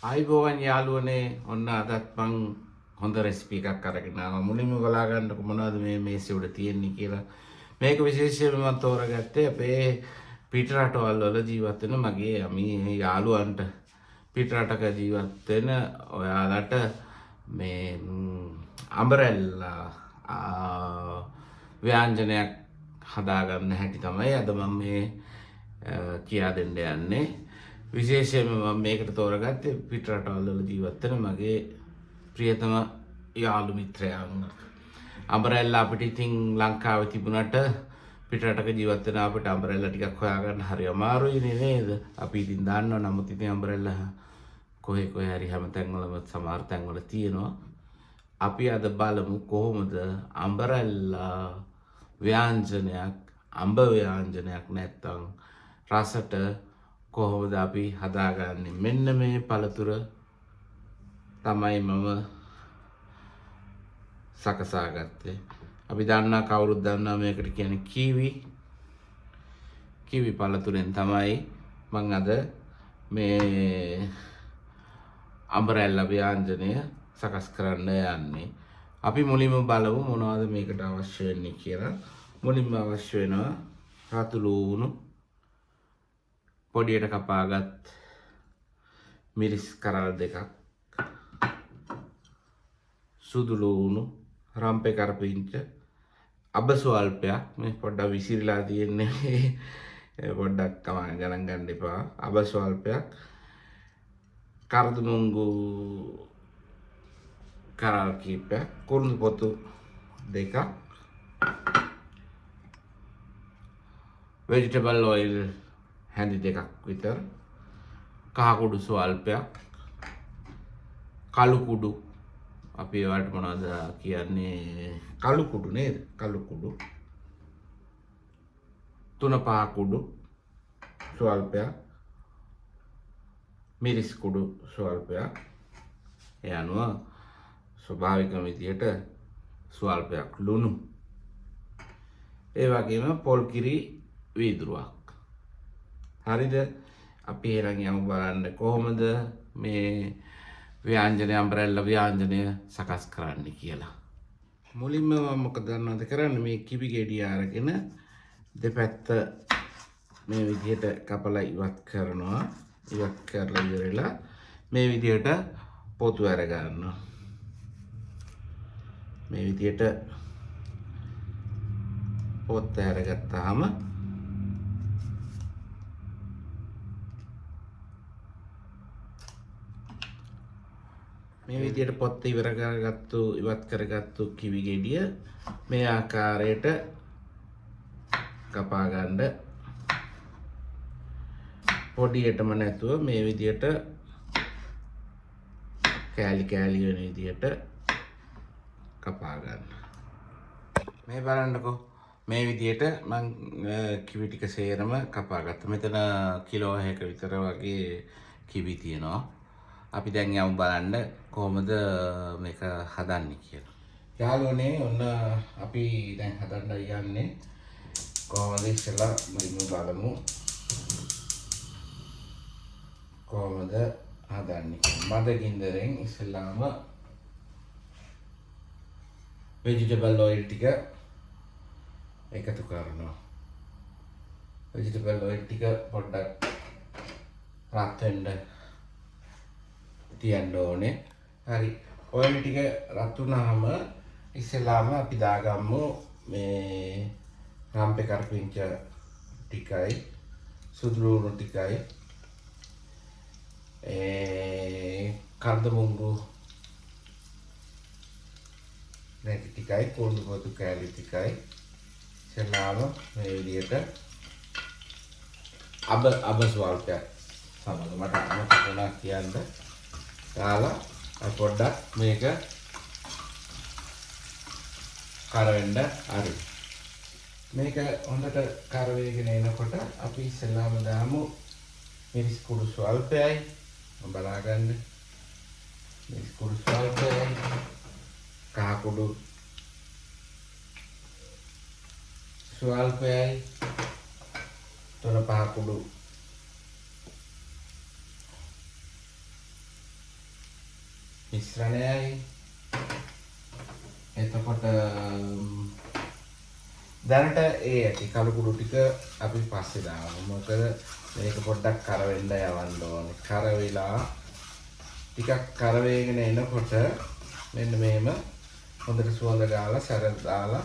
ආයිබෝවන් යාළුවනේ ඔන්න අදත් මං හොඳ රෙසිපි එකක් අරගෙන ආවා. මුලින්ම බලා ගන්නකො මොනවද මේ මේසෙ උඩ තියෙන්නේ කියලා. මේක විශේෂයෙන්ම මම තෝරගත්තේ අපේ පිට රටවල් වල ජීවත් වෙන මගේ මේ යාළුවන්ට පිට රටක ජීවත් වෙන ඔයාලට මේ අම්බරෙල්ලා ව්‍යංජනයක් හදාගන්න හැටි තමයි අද මම මේ කියා දෙන්න යන්නේ. විශේෂයෙන්ම මම මේකට තෝරගත්තේ පිට රටවල් වල ජීවත් වෙන මගේ ප්‍රියතම යාළු මිත්‍රයන්. අම්බරෙල්ලා අපිට ඉතින් ලංකාවේ තිබුණාට පිට රටක ජීවත් වෙන අපිට අම්බරෙල්ලා ටිකක් හොයාගන්න හරි අමාරුයි නේද? අපි ඉතින් දන්නවා නමුත් ඉතින් අම්බරෙල්ලා කොහේ හරි හැම තැන්වලම සමහර තැන්වල තියෙනවා. අපි අද බලමු කොහොමද අම්බරෙල්ලා ව්‍යංජනයක් අම්බ ව්‍යංජනයක් නැත්තම් රසට කොහොමද අපි හදාගන්නේ. මෙන්න මේ පළතුර තමයි මම සකසා ගත්තේ. අපි දන්නා කවුරුත් දන්නා මේකට කියන්නේ කිවි පළතුරෙන් තමයි මම අද මේ අම්බරෙල්ලා ව්‍යංජනය සකස් කරන්න යන්නේ. අපි මුලින්ම බලමු මොනවද මේකට අවශ්‍ය වෙන්නේ කියලා. මුලින්ම අවශ්‍ය වෙනවා රතු ලූණු පොඩියට කපාගත් මිරිස් කරල් දෙකක්, සුදු ලූණු, රම්පේ කරපිංච, අබ ස්වල්පයක් මේ පොඩ්ඩක් විසිරලා තියෙන්නේ පොඩ්ඩක් ගණන් ගන්න එපා. අබ ස්වල්පයක්, කරදුමුංගු කරල් කීපයක්, කුරුඳු පොතු දෙකක්, vegetable oil හැඳි දෙකක් විතර, කහ කුඩු ස්වල්පයක්, කළු කුඩු අපි ඒවට මොනවද කියන්නේ කළු කුඩු නේද? කළු කුඩු තුන පහ කුඩු ස්වල්පයක්, මිරිස් කුඩු ස්වල්පයක්, ඒ අනුව ස්වභාවික විදියට ස්වල්පයක් ලුණු, ඒ වගේම පොල් කිරි වීදුරුවක්. හරිද? අපි එහෙනම් යමු බලන්න කොහොමද මේ ව්‍යංජනය අම්බරෙල්ලා ව්‍යංජනය සකස් කරන්න කියලා. මුලින්ම මම මොකද දන්නවද කරන්නේ? මේ කිවි ගෙඩිය අරගෙන දෙපැත්ත මේ විදිහට කපලා ඉවත් කරනවා. ඉවත් කරලා ඉවරලා මේ විදිහට පොතු අර ගන්නවා. මේ විදිහට පොත් අරගත්තාම මේ විදිහට පොත් ඉවත් කරගත්තු කිවි ගෙඩිය මේ ආකාරයට කපා ගන්න. පොඩියටම නැතුව මේ විදිහට කෑලි වෙන විදිහට කපා ගන්න. මේ බලන්නකෝ මේ විදිහට මම කිවි ටික සේරම කපා ගත්තා. මෙතන කිලෝ 1ක විතර වගේ කිවි තියෙනවා. අපි දැන් යමු බලන්න කොහොමද මේක හදන්නේ කියලා. යාළුවනේ ඔන්න අපි දැන් හදන්න යන්නේ කොහොමද ඉස්සෙල්ලා මුලින්ම බලමු කොහොමද හදන්නේ. මද ගින්දරෙන් ඉස්සෙල්ලාම vegetable oil ටික එකතු කරනවා. vegetable oil ටික පොඩ්ඩක් රත් වෙන්න තියන්න ඕනේ. හරි. ඔයිල් ටික රත් වුණාම ඉස්සෙල්ලාම අපි දාගමු මේ රම්පේ කරපිංච ටිකයි, සුදු ලූණු ටිකයි, කරදමුංගු නැටි ටිකයි, කුරුඳු පොතු කෑලි ටිකයි. ඉස්සෙල්ලාම මේ විදිහට අබ ස්වල්පයක් සමග මට අමතකුණා කියන්න දාලා පොඩ්ඩක් මේක කරවෙන්න හරි. මේක හොඳට කරවේගෙන එනකොට අපි ඉස්සෙල්ලාම දාමු මිරිස් කුඩු ස්වල්පයයි. බලා ගන්න. මිරිස් කුඩු ස්වල්පයයි, කහ කුඩු ස්වල්පයයි, තුන පහ කුඩු මිශ්‍රණයයි. එතකොට දැනට ඒ ඇති කළු කුඩු ටික අපි පස්සේ දාමු. මොකද මේක පොඩ්ඩක් කර වෙන්න යවන්න ඕනේ. කර වෙලා ටිකක් කර වේගෙන එනකොට මෙන්න මෙහෙම හොඳට සුවඳ ගාලා සැර දාලා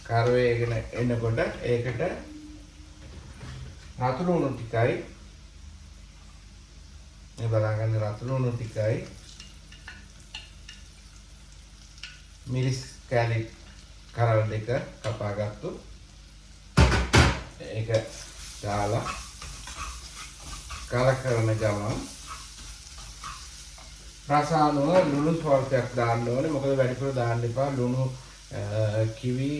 කර වේගෙන එනකොට ඒකට රතු ලුණු ටිකයි මේ බලාගන්න රතු ලුණු ටිකයි මිරිස් කැලි කරල් දෙක කපාගත්තු ඒක දාලා කල කරන ගමන් රසානුව ලුණු ස්වල්පයක් දාන්න ඕනේ. මොකද වැඩිපුර දාන්න එපා. ලුණු කිවි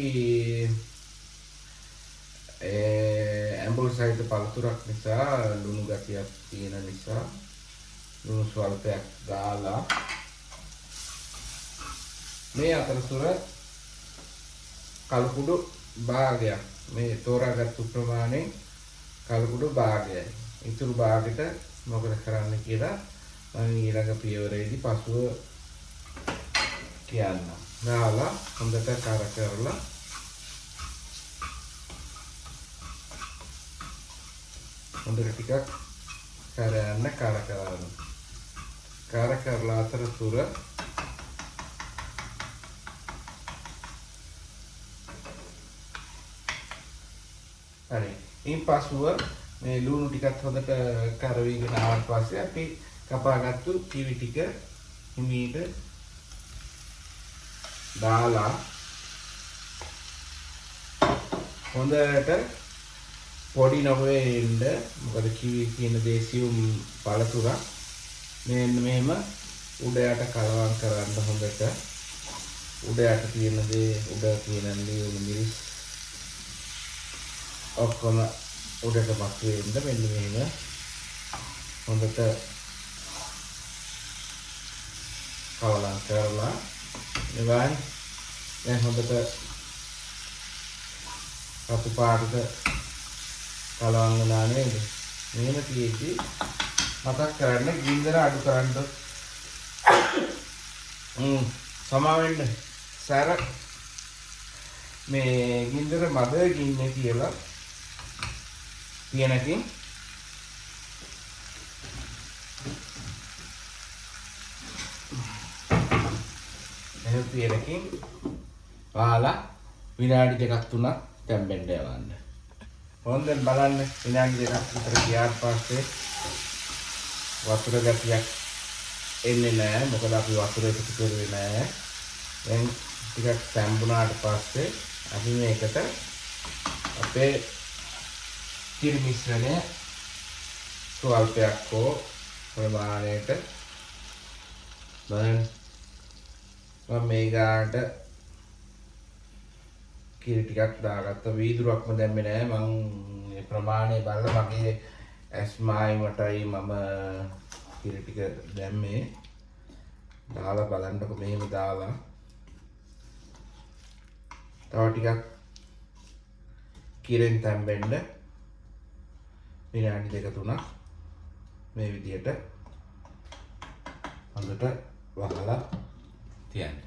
ඇඹුල් සහිත පළතුරක් නිසා ලුණු ගතියක් තියෙන නිසා ලුණු ස්වල්පයක් දාලා මේ අතරතුර කළු කුඩු භාගයක් මේ තෝරාගත්තු ප්‍රමාණයෙන් කළු කුඩු භාගයයි. ඉතුරු භාගෙට මොකද කරන්න කියලා මම ඊළඟ පියවරේදී පසුව කියන්න. දාලා හොඳට කර කරලා හොඳට ටිකක් කරන්න කර කරලා අතරතුර හරි. ඉන් පසුව මේ ලුණු ටිකත් හොඳට කරවිගෙන ආවට පස්සේ අපි කපාගත්තු කිවි ටික හිමීට දාලා හොඳට පොඩි නොවේ ඉන්න. මොකද කිවි කියන දේසියුම් පළතුරක් මෙන්න මෙහෙම උඩ යට කලවම් කරන්න හොඳට. උඩ යට තියෙන දේ උඩ තියෙන ලියුණු මිරිස් ඔක්කොම උඩට මතුවෙන්න මෙන්න මෙහෙම හොඳට කලවම් කරලා ඉවරයි. දැන් හොඳට රතු පාටට කලවම් වෙනා නේද? මෙහෙම තියෙද්දි මතක් කරන්න ගින්දර අඩු කරන්න. සමා වෙන්න සැර මේ ගින්දර මද ගින්නේ කියලා තියනකින් එහෙම තියනකින් වහලා විනාඩි දෙකක් තුනක් තැම්බෙන්න යවන්න. හොඳට බලන්න විනාඩි දෙකක් විතර ගියාට පස්සේ වතුර ගැටියක් එන්නේ නැහැ. මොකද අපි වතුර එකතු කරුවේ නැහැ. දැන් ටිකක් තැම්බුණාට පස්සේ අපි මේකට අපේ කිරි මිශ්‍රණය ස්වල්පයක් හෝ ප්‍රමාණයට බලන්න. මම මේ ගානට කිරි ටිකක් දාගත්ත. වීදුරුවක්ම දැම්මේ නැහැ. මම මේ ප්‍රමාණය බලලා මගේ ඇස්මායිමටයි මම කිරි ටික දැම්මේ. දාලා බලන්නකො මෙහෙම දාලා තව ටිකක් කිරෙන් තැම්බෙන්න විනාඩි දෙක තුනක් මේ විදිහට හොඳට වහලා තියන්න.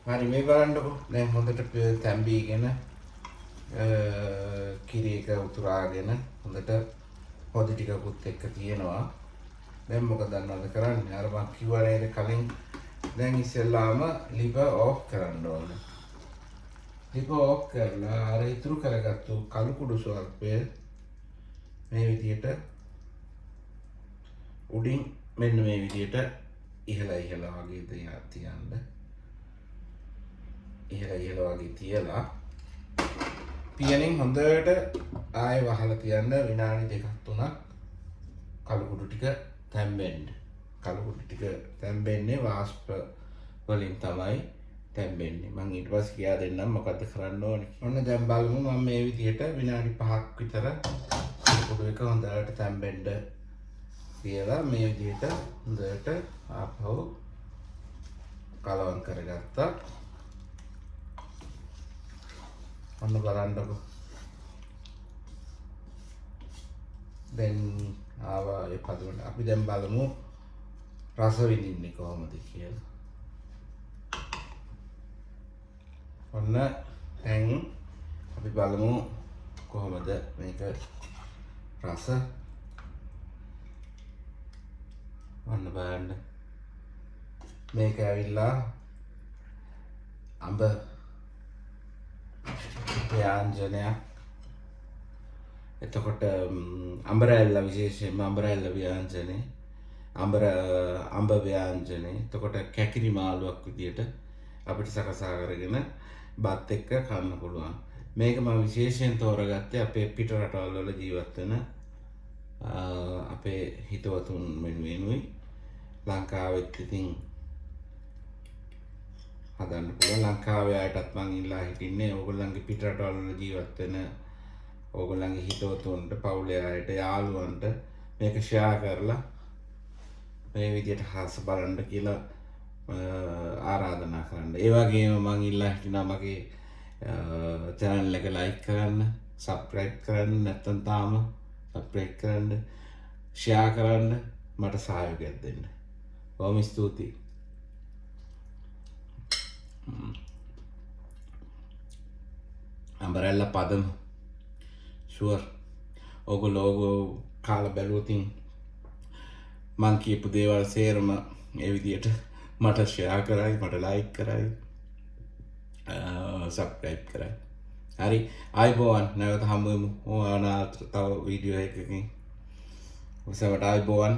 හරි මේ බලන්නකො දැන් හොඳට තැම්බීගෙන කිරි එක උතුරාගෙන හොඳට හොදි ටිකකුත් එක්ක තියෙනවා. දැන් මොකද දන්නවද කරන්නේ? අර මම කිව්වා නේද කලින් දැන් ඉස්සෙල්ලාම ලිව ඔෆ් කරන්න ඕනේ. ලිව ඔෆ් කරලා අර ඉතුරු කරගත්තු කළු කුඩු ස්වල්පය මේ විදිහට උඩින් මෙන්න මේ විදිහට ඉහළ වගේ තියන්න. ඉහළ වගේ තියලා පියනෙන් හොඳට ආයෙ වහලා තියන්න විනාඩි දෙකක් තුනක් කළු කුඩු ටික තැම්බෙන්න. කළු කුඩු ටික තැම්බෙන්නේ වාෂ්ප වලින් තමයි තැම්බෙන්නේ. මම ඊට පස්සේ කියා දෙන්නම් මොකද්ද කරන්න ඕනේ. ඔන්න දැන් බලමු මම මේ විදිහට විනාඩි 5ක් විතර කුඩු එක හොඳට තැම්බෙන්න කියලා මේ විදිහට හොඳට ආපහු කලවම් කරගත්තා. ඔන්න බලන්නකො. දැන් ආවා ඒ පදවල. අපි දැන් බලමු රස විඳින්නේ කොහොමද කියලා. ඔන්න දැන් අපි බලමු කොහොමද මේක රස. ඔන්න බලන්න මේක ඇවිල්ලා අඹ ව්‍යංජනයක්. එතකොට අඹරැල්ල විශේෂයෙන්ම අඹරැල්ල ව්‍යංජනේ අඹ ව්‍යංජනේ. එතකොට කැකිරි මාළුවක් විදියට අපිට සකසා කරගෙන බත් එක්ක කන්න පුළුවන්. මේක මම විශේෂයෙන් තෝරගත්තේ අපේ පිට රටවල් වල ජීවත් වෙන අපේ හිතවතුන් වෙනුවෙනුයි. ලංකාවෙත් ඉතින් හදන්න පුළුවන්. ලංකාවේ අයටත් මං ඉල්ලා හිටින්නේ ඕගොල්ලන්ගේ පිට රටවල් වල ජීවත් වෙන ඕගොල්ලන්ගේ හිතවතුන්ට, පවුලේ අයට, යාළුවන්ට මේක ෂෙයා කරලා මේ විදියට හස බලන්න කියලා ආරාධනා කරන්න. ඒ වගේම මං ඉල්ලා හිටිනවා මගේ channel එක like කරන්න, subscribe කරන්න, නැත්නම් තාම subscribe කරන්න, share කරන්න, මට සහයෝගයක් දෙන්න. බොහොම ස්තුතියි. අඹරැල්ල පදම ෂුවර් ඕගොල්ලෝ කාලා බැලුවොතින් මං කියපු දේවල් සේරම ඒ විදියට මට ෂෙයා කරයි, මට ලයික් කරයි, සබ්ස්ක්‍රයිබ් කරයි. හරි ආයිබෝවන්. නැවත හමු වෙමු ඕනාට තව වීඩියෝ එකකින්. ඔසවට ආයිබෝවන්.